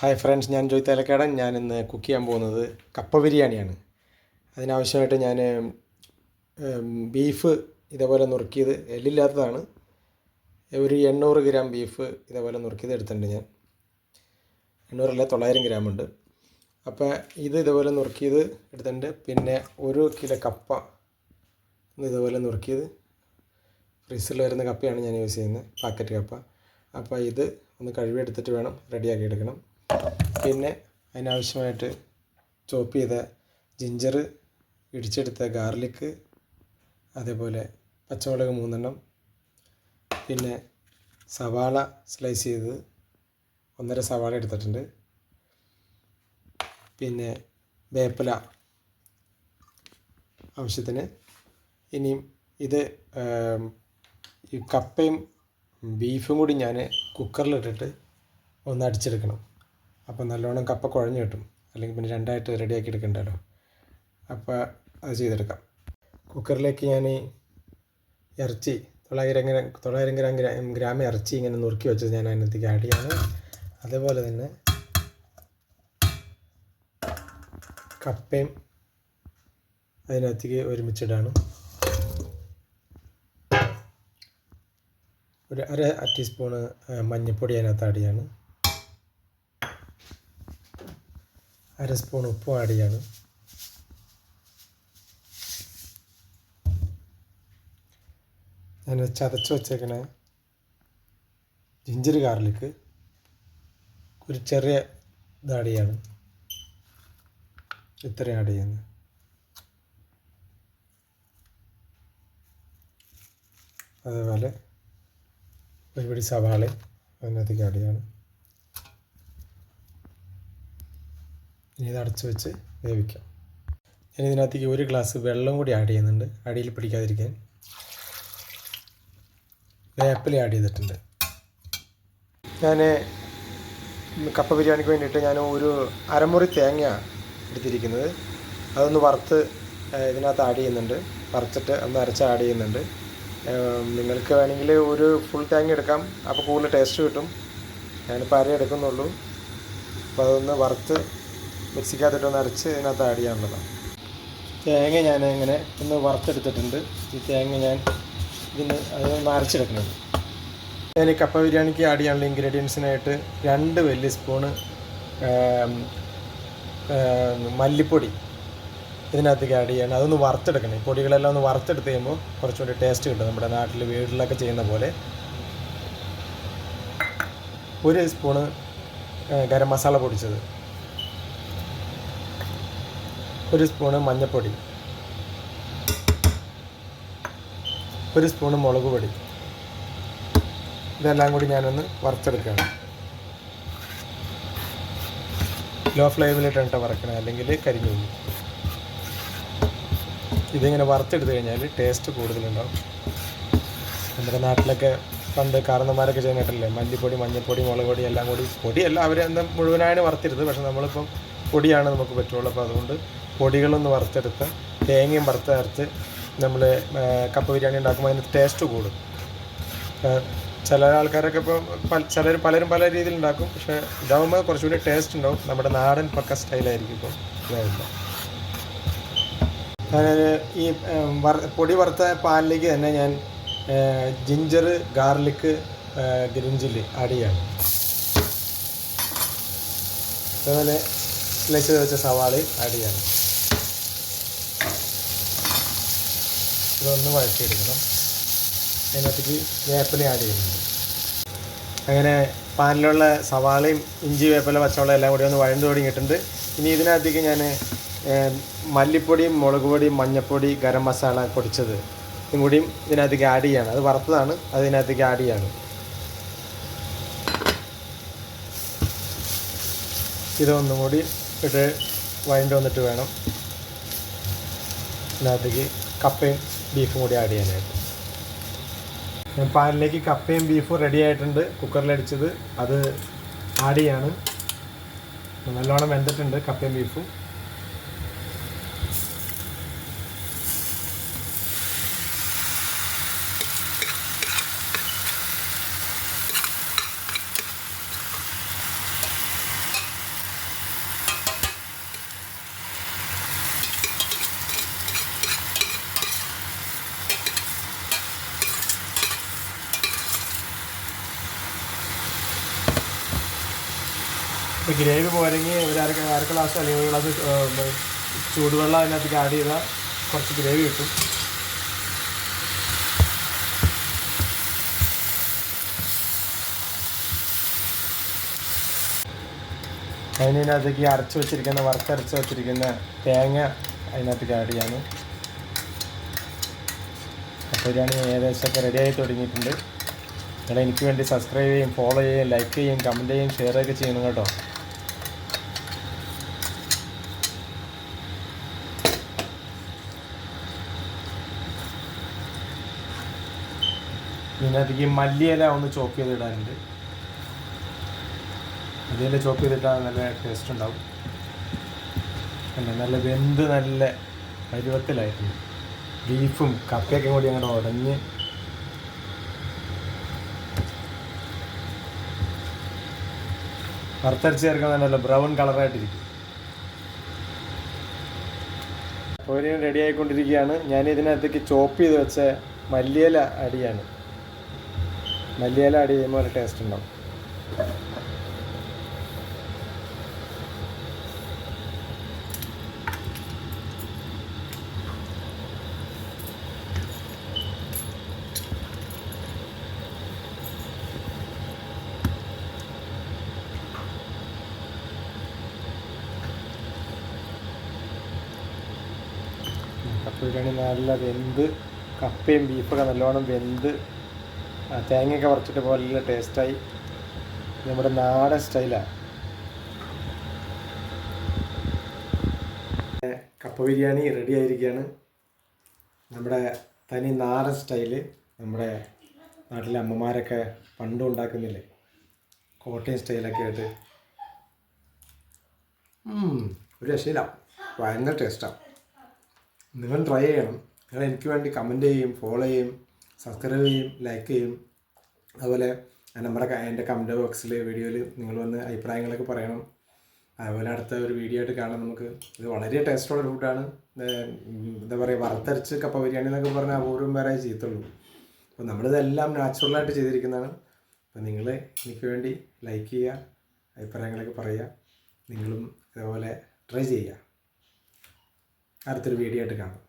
Hi friends, ഞാൻ ജോയ് തലക്കാടൻ. ഞാൻ ഇന്ന് കുക്ക് ചെയ്യാൻ പോകുന്നത് കപ്പ ബിരിയാണിയാണ്. അതിനാവശ്യമായിട്ട് ഞാൻ ബീഫ് ഇതേപോലെ നുറുക്കിയത്, എല്ലില്ലാത്തതാണ്. ഒരു 800 ഗ്രാം ബീഫ് ഇതേപോലെ നുറുക്കിയത് എടുത്തിട്ടുണ്ട്. ഞാൻ 800 900 ഗ്രാം ഉണ്ട്. അപ്പോൾ ഇതേപോലെ നുറുക്കിയത് എടുത്തിട്ടുണ്ട്. പിന്നെ 1 കിലോ കപ്പ ഇതേപോലെ നുറുക്കിയത്, ഫ്രീസറിൽ വരുന്ന കപ്പയാണ് ഞാൻ യൂസ് ചെയ്യുന്നത്, പാക്കറ്റ് കപ്പ. അപ്പോൾ ഇത് ഒന്ന് കഴുകിയെടുത്തിട്ട് വേണം റെഡിയാക്കി എടുക്കണം. പിന്നെ അതിനാവശ്യമായിട്ട് ചോപ്പ് ചെയ്ത ജിഞ്ചർ, ഇടിച്ചെടുത്ത ഗാർലിക്ക്, അതേപോലെ പച്ചമുളക് 3 എണ്ണം, പിന്നെ സവാള സ്ലൈസ് ചെയ്തത് 1.5 സവാള എടുത്തിട്ടുണ്ട്. പിന്നെ വേപ്പില ആവശ്യത്തിന്. ഇനിയും ഇത് ഈ കപ്പയും ബീഫും കൂടി ഞാൻ കുക്കറിലിട്ടിട്ട് ഒന്ന് അടിച്ചെടുക്കണം. അപ്പോൾ നല്ലോണം കപ്പ കുഴഞ്ഞ് കിട്ടും, അല്ലെങ്കിൽ പിന്നെ രണ്ടായിട്ട് റെഡിയാക്കി എടുക്കണ്ടല്ലോ. അപ്പോൾ അത് ചെയ്തെടുക്കാം. കുക്കറിലേക്ക് ഞാൻ ഇറച്ചി 900 ഗ്രാം ഇറച്ചി ഇങ്ങനെ നുറുക്കി വെച്ചത് ഞാൻ അതിനകത്തേക്ക് ആഡ് ചെയ്യാണ്. അതേപോലെ തന്നെ കപ്പയും അതിനകത്തേക്ക് ഒരുമിച്ചിടാണ്. ഒരു 1/2 ടീസ്പൂണ് മഞ്ഞൾപ്പൊടി അതിനകത്ത് ആഡ് ചെയ്യാണ്. 1/2 സ്പൂൺ ഉപ്പും ആഡ് ചെയ്യാണ്. ഞാൻ ചതച്ച് വച്ചേക്കണ ജിഞ്ചർ ഗാർലിക്ക് ഒരു ചെറിയ ഇത് ആഡ് ചെയ്യാണ്. ഇത്രയും ആഡ് ചെയ്യുന്നത്. അതേപോലെ ഒരു പിടി സവാള അതിനകത്തേക്ക് ആഡ് ചെയ്യാണ്. ഇനി ഇത് അടച്ച് വെച്ച് വേവിക്കാം. ഞാൻ ഇതിനകത്തേക്ക് 1 ഗ്ലാസ് വെള്ളം കൂടി ആഡ് ചെയ്യുന്നുണ്ട്, അടിയിൽ പിടിക്കാതിരിക്കാൻ. വേപ്പില ആഡ് ചെയ്തിട്ടുണ്ട്. ഞാൻ കപ്പ ബിരിയാണിക്ക് വേണ്ടിയിട്ട് ഞാൻ ഒരു അരമുറി തേങ്ങ എടുത്തിരിക്കുന്നത്. അതൊന്ന് വറുത്ത് ഇതിനകത്ത് ആഡ് ചെയ്യുന്നുണ്ട്. വറുത്തിട്ട് ഒന്ന് അരച്ച് ആഡ് ചെയ്യുന്നുണ്ട്. നിങ്ങൾക്ക് വേണമെങ്കിൽ ഒരു ഫുൾ തേങ്ങ എടുക്കാം, അപ്പോൾ കൂടുതൽ ടേസ്റ്റ് കിട്ടും. ഞാനിപ്പോൾ അര എടുക്കുന്നുള്ളൂ. അപ്പോൾ അതൊന്ന് വറുത്ത് മിക്സിക്കകത്തിട്ടൊന്ന് അരച്ച് ഇതിനകത്ത് ആഡ് ചെയ്യാനുള്ളതാണ്. തേങ്ങ ഞാൻ ഇങ്ങനെ ഒന്ന് വറുത്തെടുത്തിട്ടുണ്ട്. ഈ തേങ്ങ ഞാൻ അതൊന്ന് അരച്ചെടുക്കുന്നത്. ഞാൻ ഈ കപ്പ ബിരിയാണിക്ക് ആഡ് ചെയ്യാനുള്ള ഇൻഗ്രീഡിയൻസിനായിട്ട് 2 വലിയ സ്പൂണ് മല്ലിപ്പൊടി ഇതിനകത്തേക്ക് ആഡ് ചെയ്യണം. അതൊന്ന് വറുത്തെടുക്കണം. ഈ പൊടികളെല്ലാം ഒന്ന് വറുത്തെടുത്ത് കഴിയുമ്പോൾ കുറച്ചുകൂടി ടേസ്റ്റ് കിട്ടും, നമ്മുടെ നാട്ടിൽ വീട്ടിലൊക്കെ ചെയ്യുന്ന പോലെ. 1 സ്പൂണ് ഗരം മസാല പൊടിച്ചത്, 1 സ്പൂണ് മഞ്ഞൾപ്പൊടി, 1 സ്പൂണ് മുളക് പൊടി. ഇതെല്ലാം കൂടി ഞാനൊന്ന് വറുത്തെടുക്കുകയാണ്. ലോ ഫ്ലെയിമിലിട്ടാണ് വറക്കണം, അല്ലെങ്കിൽ കരിഞ്ഞു പോകും. ഇതിങ്ങനെ വറുത്തെടുത്ത് കഴിഞ്ഞാൽ ടേസ്റ്റ് കൂടുതലുണ്ടാവും. നമ്മുടെ നാട്ടിലൊക്കെ പണ്ട് കാരണന്മാരൊക്കെ ചെയ്യുന്നിട്ടല്ലേ, മല്ലിപ്പൊടി, മഞ്ഞൾപ്പൊടി, മുളക് പൊടി എല്ലാം കൂടി, പൊടിയല്ല അവരെന്താ മുഴുവനായാണ് വറുത്തിരുന്നത്. പക്ഷെ നമ്മളിപ്പം പൊടിയാണ് നമുക്ക് പറ്റുള്ളൂ. അപ്പോൾ അതുകൊണ്ട് പൊടികളൊന്ന് വറുത്തെടുത്ത് തേങ്ങയും വറുത്തരച്ച് നമ്മൾ കപ്പ ബിരിയാണി ഉണ്ടാക്കുമ്പോൾ അതിന് ടേസ്റ്റ് കൂടും. ചില ആൾക്കാരൊക്കെ ഇപ്പോൾ പലരും പല രീതിയിൽ ഉണ്ടാക്കും. പക്ഷേ ഇതാകുമ്പോൾ കുറച്ചുകൂടി ടേസ്റ്റ് ഉണ്ടാവും. നമ്മുടെ നാടൻ പക്ക സ്റ്റൈലായിരിക്കും ഇപ്പോൾ ഇതാകുമ്പോൾ. ഞാൻ ഈ പൊടി വറുത്ത പാനിലേക്ക് തന്നെ ഞാൻ ginger, garlic, green chilli add ചെയ്യാണ്. അതുപോലെ സ്ലൈസ് ചെയ്ത് വെച്ച സവാളയും ആഡ് ചെയ്യാണ്. ഇതൊന്ന് വഴറ്റിയെടുക്കണം. അതിനകത്തേക്ക് വേപ്പില ആഡ് ചെയ്യുന്നുണ്ട്. അങ്ങനെ പാനിലുള്ള സവാളയും ഇഞ്ചി, വേപ്പില, പച്ചമുളക് എല്ലാം കൂടി ഒന്ന് വഴന്നു തുടങ്ങിയിട്ടുണ്ട്. ഇനി ഇതിനകത്തേക്ക് ഞാൻ മല്ലിപ്പൊടിയും, മുളക് പൊടിയും, മഞ്ഞൾപ്പൊടി, ഗരം മസാല പൊടിച്ചത് ഇതും കൂടിയും ഇതിനകത്തേക്ക് ആഡ് ചെയ്യാണ്. അത് വറുത്തതാണ്, അത് ഇതിനകത്തേക്ക് ആഡ് ചെയ്യാണ്. ഇതൊന്നും കൂടി ഇട്ട് വഴണ്ട് വന്നിട്ട് വേണം ഇതിനകത്തേക്ക് കപ്പയും ബീഫും കൂടി ആഡ് ചെയ്യാനായിട്ട്. പാനിലേക്ക് കപ്പയും ബീഫും റെഡി ആയിട്ടുണ്ട്. കുക്കറിലടിച്ചത് അത് ആഡ് ചെയ്യാണ്. നല്ലോണം വെന്തിട്ടുണ്ട് കപ്പയും ബീഫും. ഇപ്പോൾ ഗ്രേവി പോരെങ്കിൽ ഒരു അര ഗ്ലാസ് അല്ലെങ്കിൽ ഒരു ഗ്ലാസ് ചൂടുവെള്ളം അതിനകത്തേക്ക് ആഡ് ചെയ്താൽ കുറച്ച് ഗ്രേവി കിട്ടും. അതിനകത്തേക്ക് വറുത്തരച്ച് വെച്ചിരിക്കുന്ന തേങ്ങ അതിനകത്തേക്ക് ആഡ് ചെയ്യാണ്. അപ്പോൾ ബിരിയാണി ഏകദേശമൊക്കെ റെഡിയായി തുടങ്ങിയിട്ടുണ്ട്. നിങ്ങൾ എനിക്ക് വേണ്ടി സബ്സ്ക്രൈബ് ചെയ്യും, ഫോളോ ചെയ്യും, ലൈക്ക് ചെയ്യും, കമൻറ്റ് ചെയ്യും, ഷെയറൊക്കെ ചെയ്യണം കേട്ടോ. ഇതിനകത്തേക്ക് മല്ലിയില ഒന്ന് ചോപ്പ് ചെയ്തിടാനുണ്ട്. മല്ലിയില ചോപ്പ് ചെയ്തിട്ടാൽ നല്ല ടേസ്റ്റ് ഉണ്ടാവും. നല്ല വെന്ത് നല്ല പരുവത്തിലായിട്ടുണ്ട്. ബീഫും കപ്പയൊക്കെ കൂടി അങ്ങനെ ഉടഞ്ഞ് വറുത്തരച്ച് ചേർക്കാൻ നല്ല ബ്രൗൺ കളറായിട്ടിരിക്കും. അപ്പോൾ റെഡി ആയിക്കൊണ്ടിരിക്കുകയാണ്. ഞാൻ ഇതിനകത്തേക്ക് ചോപ്പ് ചെയ്ത് വെച്ച മല്ലിയില അടിയാണ്. മല്ലിയില അടി ചെയ്യുമ്പോൾ ഒരു ടേസ്റ്റ് ഉണ്ടാവും. കപ്പ ബിരിയാണി നല്ല വെന്ത്, കപ്പയും ബീഫൊക്കെ നല്ലോണം വെന്ത് തേങ്ങയൊക്കെ വറുത്തിട്ട് പോലെ നല്ല ടേസ്റ്റായി. നമ്മുടെ നാടൻ സ്റ്റൈലാണ്. കപ്പ ബിരിയാണി റെഡി ആയിരിക്കുകയാണ്. നമ്മുടെ തനി നാടൻ സ്റ്റൈല്, നമ്മുടെ നാട്ടിലെ അമ്മമാരൊക്കെ പണ്ടും ഉണ്ടാക്കുന്നില്ലേ, കോട്ടയം സ്റ്റൈലൊക്കെ ആയിട്ട്. ഒരു രക്ഷയില്ല, ഭയങ്കര ടേസ്റ്റാണ്. നിങ്ങൾ ട്രൈ ചെയ്യണം. നിങ്ങൾ എനിക്ക് വേണ്ടി കമൻറ്റ് ചെയ്യും, ഫോളോ ചെയ്യും, സബ്സ്ക്രൈബ് ചെയ്യും, ലൈക്ക് ചെയ്യും. അതുപോലെ എൻ്റെ കമൻറ്റ് ബോക്സിൽ വീഡിയോയിൽ നിങ്ങൾ വന്ന് അഭിപ്രായങ്ങളൊക്കെ പറയണം. അതുപോലെ അടുത്ത ഒരു വീഡിയോ ആയിട്ട് കാണാം നമുക്ക്. ഇത് വളരെ ടേസ്റ്റോടെ ഫുഡാണ്. എന്താ പറയുക, വറുത്തരച്ച് കപ്പ ബിരിയാണി എന്നൊക്കെ പറഞ്ഞാൽ അപൂർവം പേരെ ചെയ്യത്തുള്ളൂ. അപ്പോൾ നമ്മളിതെല്ലാം നാച്ചുറലായിട്ട് ചെയ്തിരിക്കുന്നതാണ്. അപ്പോൾ നിങ്ങൾ എനിക്ക് വേണ്ടി ലൈക്ക് ചെയ്യുക, അഭിപ്രായങ്ങളൊക്കെ പറയുക. നിങ്ങളും ഇതേപോലെ ട്രൈ ചെയ്യുക. അടുത്തൊരു വീഡിയോ ആയിട്ട് കാണാം.